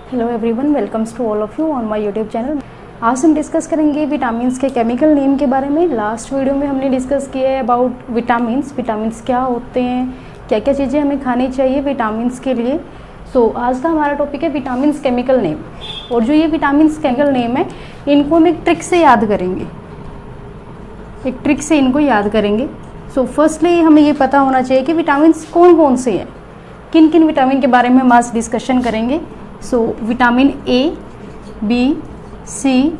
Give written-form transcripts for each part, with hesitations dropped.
Hello everyone, welcomes to all of you on my YouTube channel. आज हम discuss करेंगे vitamins के chemical name के बारे में। लास्ट वीडियो में हमने डिस्कस किया है अबाउट विटामिन्स क्या होते हैं, क्या क्या चीज़ें हमें खानी चाहिए विटामिन्स के लिए। आज का हमारा टॉपिक है विटामिन्स केमिकल नेम। और जो ये विटामिन्स केमिकल नेम है, इनको हम एक ट्रिक से याद करेंगे, एक ट्रिक से इनको याद करेंगे। फर्स्टली हमें ये पता होना चाहिए कि विटामिन्स कौन कौन से हैं, किन किन विटामिन के बारे में हम आज डिस्कशन करेंगे। Vitamin A, B, C,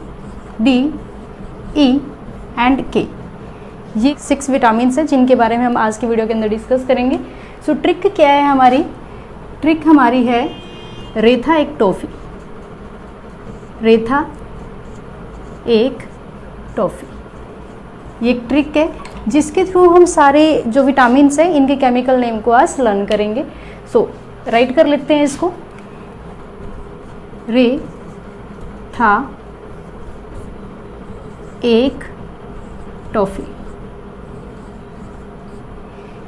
D, E and K, ये 6 विटामिन हैं जिनके बारे में हम आज की वीडियो के अंदर डिस्कस करेंगे। ट्रिक क्या है हमारी? ट्रिक हमारी है रेथा एक टॉफ़ी, रेथा एक टॉफ़ी। ये एक ट्रिक है जिसके थ्रू हम सारे जो विटामिन हैं इनके केमिकल नेम को आज लर्न करेंगे। राइट कर लेते हैं इसको। रे था एक टॉफ़ी,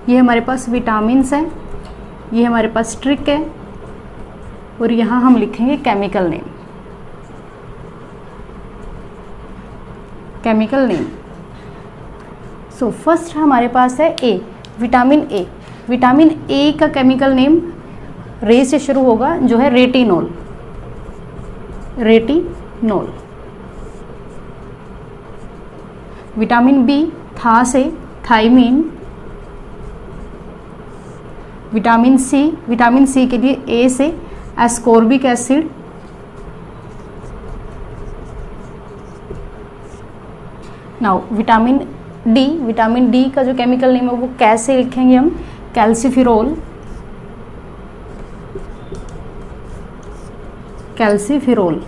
ये हमारे पास विटामिन्स हैं, ये हमारे पास ट्रिक है, और यहाँ हम लिखेंगे chemical name. Chemical name. First हमारे पास है ए, विटामिन ए। विटामिन ए का केमिकल नेम रे से शुरू होगा, जो है रेटिनोल। रेटिनोल। विटामिन बी था से थायमीन। विटामिन सी के लिए ए से ascorbic acid. Now vitamin D का जो केमिकल नेम है वो कैसे लिखेंगे हम? कैल्सीफिरोल। कैल्सीफिरोल।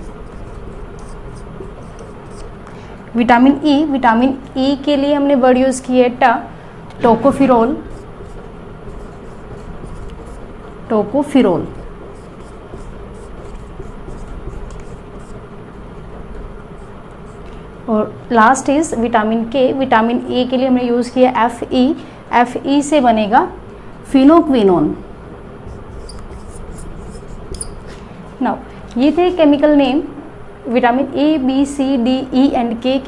विटामिन ई के लिए हमने वर्ड यूज किया है टोकोफिरोल। टोकोफिरोल। और लास्ट इज विटामिन के। विटामिन ए के लिए हमने यूज किया एफ ई से बनेगा फिनोक्विनोन। नाउ ये थे chemical name vitamin A, B, C, D, E and K.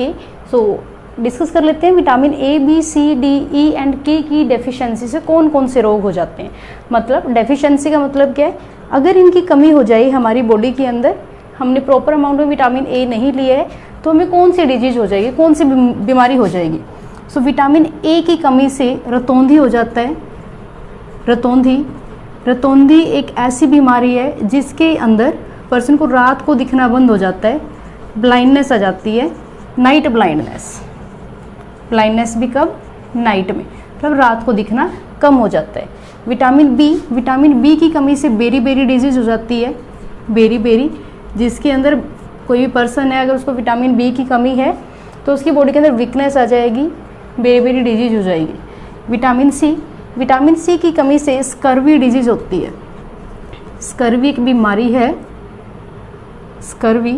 Discuss कर लेते हैं vitamin A, B, C, D, E and K की डेफिशिएंसी से कौन कौन से रोग हो जाते हैं। मतलब डेफिशिएंसी का मतलब क्या है? अगर इनकी कमी हो जाए हमारी बॉडी के अंदर, हमने प्रॉपर अमाउंट में विटामिन ए नहीं लिया है, तो हमें कौन सी डिजीज हो जाएगी, कौन सी बीमारी हो जाएगी? विटामिन ए की कमी से रतौंधी हो जाता है। रतौंधी एक ऐसी बीमारी है जिसके अंदर पर्सन को रात को दिखना बंद हो जाता है, ब्लाइंडनेस आ जाती है, नाइट ब्लाइंडनेस भी कब? नाइट में, मतलब रात को दिखना कम हो जाता है। विटामिन बी की कमी से बेरी डिजीज हो जाती है। बेरी जिसके अंदर कोई भी पर्सन है, अगर उसको विटामिन बी की कमी है तो उसकी बॉडी के अंदर वीकनेस आ जाएगी, बेरी डिजीज हो जाएगी। विटामिन सी की कमी से स्कर्वी डिजीज होती है। स्कर्वी एक बीमारी है, स्कर्वी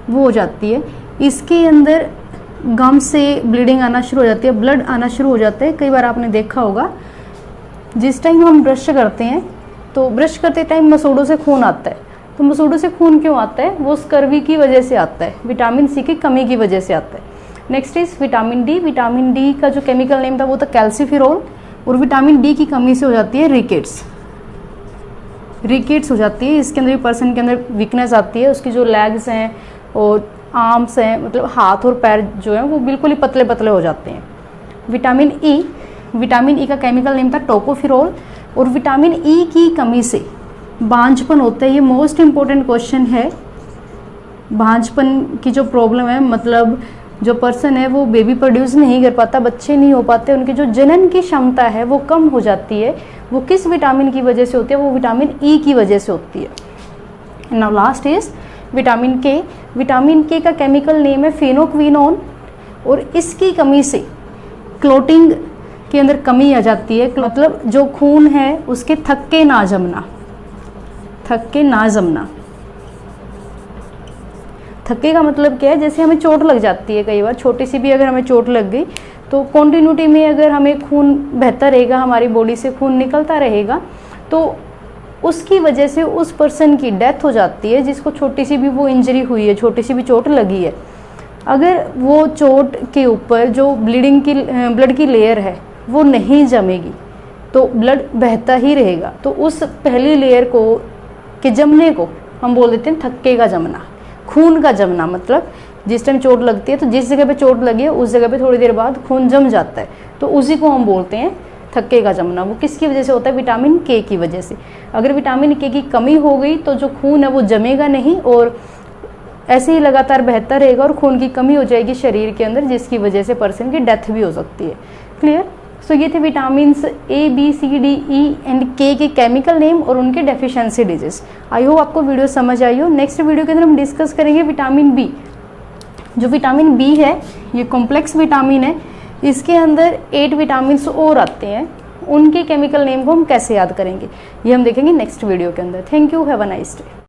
वो हो जाती है। इसके अंदर गम से ब्लीडिंग आना शुरू हो जाती है, ब्लड आना शुरू हो जाता है। कई बार आपने देखा होगा, जिस टाइम हम ब्रश करते हैं तो ब्रश करते टाइम मसूड़ों से खून आता है। तो मसूड़ों से खून क्यों आता है? वो स्कर्वी की वजह से आता है, विटामिन सी की कमी की वजह से आता है। Next is vitamin D. Vitamin D का जो केमिकल नेम था वो था कैल्सीफिरोल। और विटामिन डी की कमी से हो जाती है रिकेट्स हो जाती है। इसके अंदर भी पर्सन के अंदर वीकनेस आती है, उसकी जो लेग्स हैं और आर्म्स हैं, मतलब हाथ और पैर जो हैं वो बिल्कुल ही पतले पतले हो जाते हैं। विटामिन ई का केमिकल नेम था टोकोफिरोल। और विटामिन ई की कमी से बांझपन होता है। ये मोस्ट इम्पोर्टेंट क्वेश्चन है। बांझपन की जो प्रॉब्लम है, मतलब जो पर्सन है वो बेबी प्रोड्यूस नहीं कर पाता, बच्चे नहीं हो पाते, उनकी जो जनन की क्षमता है वो कम हो जाती है। वो किस विटामिन की वजह से होती है? वो विटामिन ई की वजह से होती है। नाउ लास्ट इज विटामिन के। विटामिन के का केमिकल नेम है फिनोक्विनोन। और इसकी कमी से क्लोटिंग के अंदर कमी आ जाती है, मतलब जो खून है उसके थक्के ना जमना। थक्के का मतलब क्या है? जैसे हमें चोट लग जाती है, कई बार छोटी सी भी अगर हमें चोट लग गई तो कॉन्टिन्यूटी में अगर हमें खून बहता रहेगा, हमारी बॉडी से खून निकलता रहेगा, तो उसकी वजह से उस पर्सन की डेथ हो जाती है, जिसको छोटी सी भी वो इंजरी हुई है, छोटी सी भी चोट लगी है, अगर वो चोट के ऊपर जो ब्लड की लेयर है वो नहीं जमेगी तो ब्लड बहता ही रहेगा। तो उस पहली लेयर को के जमने को हम बोल देते हैं थक्के का जमना, खून का जमना। मतलब जिस टाइम चोट लगती है तो जिस जगह पे चोट लगी है उस जगह पे थोड़ी देर बाद खून जम जाता है, तो उसी को हम बोलते हैं थक्के का जमना। वो किसकी वजह से होता है? विटामिन के की वजह से। अगर विटामिन के की कमी हो गई तो जो खून है वो जमेगा नहीं और ऐसे ही लगातार बहता रहेगा और खून की कमी हो जाएगी शरीर के अंदर, जिसकी वजह से पर्सन की डेथ भी हो सकती है। क्लियर? सो ये थे vitamin A, B, C, D, E and K chemical name और उनके डेफिशिएंसी डिजीज। आई होप आपको वीडियो समझ आई हो। नेक्स्ट वीडियो के अंदर हम डिस्कस करेंगे विटामिन बी। जो विटामिन बी है ये कॉम्प्लेक्स विटामिन है, इसके अंदर 8 विटामिन और आते हैं, उनके केमिकल नेम को हम कैसे याद करेंगे ये हम देखेंगे नेक्स्ट वीडियो के अंदर। Thank you, have a nice day.